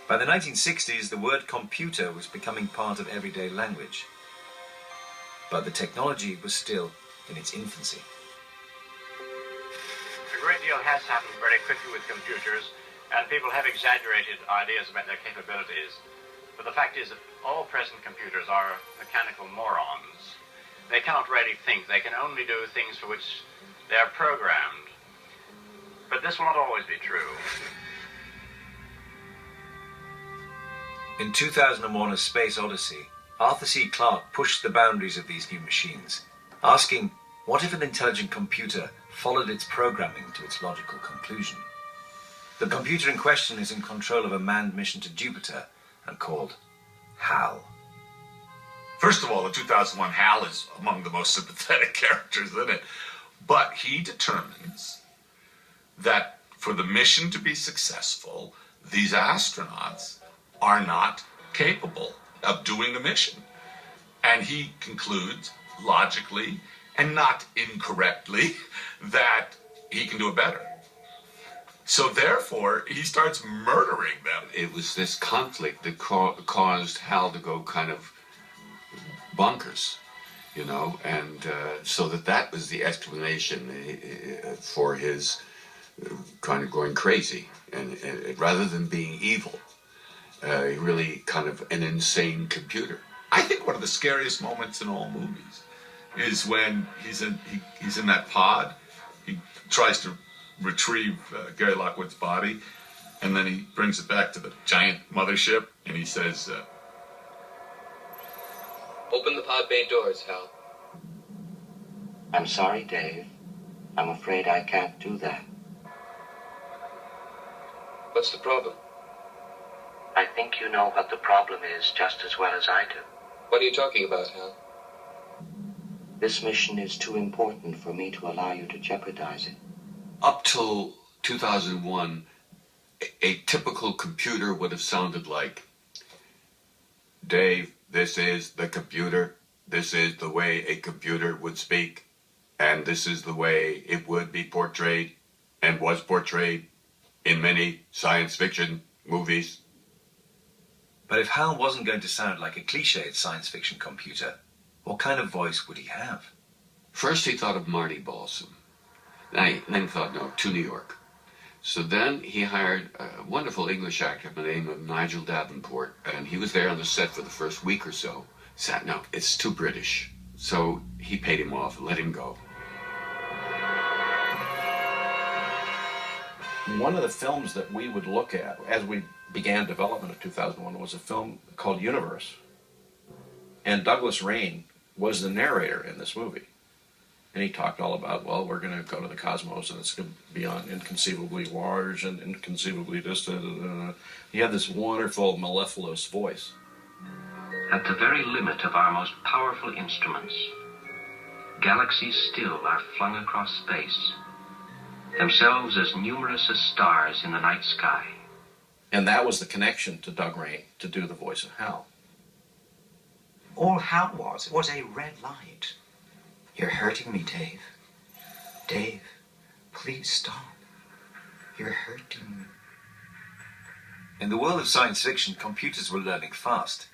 By the 1960s, the word computer was becoming part of everyday language. But the technology was still in its infancy. A great deal has happened very quickly with computers, and people have exaggerated ideas about their capabilities. But the fact is that all present computers are mechanical morons. They cannot really think. They can only do things for which they are programmed. But this will not always be true. In 2001, A Space Odyssey, Arthur C. Clarke pushed the boundaries of these new machines, asking, what if an intelligent computer followed its programming to its logical conclusion? The computer in question is in control of a manned mission to Jupiter and called HAL. First of all, the 2001 HAL is among the most sympathetic characters in it. But he determines that for the mission to be successful, these astronauts are not capable of doing the mission. And he concludes, logically and not incorrectly, that he can do it better. So therefore, he starts murdering them. It was this conflict that caused Hal to go kind of bonkers, you know, and so that was the explanation for his kind of going crazy. And rather than being evil, really kind of an insane computer. I think one of the scariest moments in all movies is when he's in that pod. He tries to retrieve Gary Lockwood's body, and then he brings it back to the giant mothership, and he says, open the pod bay doors, Hal. I'm sorry, Dave. I'm afraid I can't do that. What's the problem? I think you know what the problem is just as well as I do. What are you talking about, Hal? This mission is too important for me to allow you to jeopardize it. Up till 2001, a typical computer would have sounded like, Dave, this is the computer. This is the way a computer would speak. And this is the way it would be portrayed and was portrayed in many science fiction movies. But if HAL wasn't going to sound like a cliched science fiction computer, what kind of voice would he have? First he thought of Marty Balsam. Then he thought, no, to New York. So then he hired a wonderful English actor by the name of Nigel Davenport, and he was there on the set for the first week or so. Said, no, it's too British. So he paid him off and let him go. One of the films that we would look at as we began development of 2001 was a film called Universe. And Douglas Rain was the narrator in this movie. And he talked all about, well, we're going to go to the cosmos and it's going to be on inconceivably large and inconceivably distant. He had this wonderful mellifluous voice. At the very limit of our most powerful instruments, galaxies still are flung across space, themselves as numerous as stars in the night sky. And that was the connection to Doug Rain to do the voice of HAL. All HAL was a red light. You're hurting me, Dave. Dave, please stop. You're hurting me. In the world of science fiction, computers were learning fast.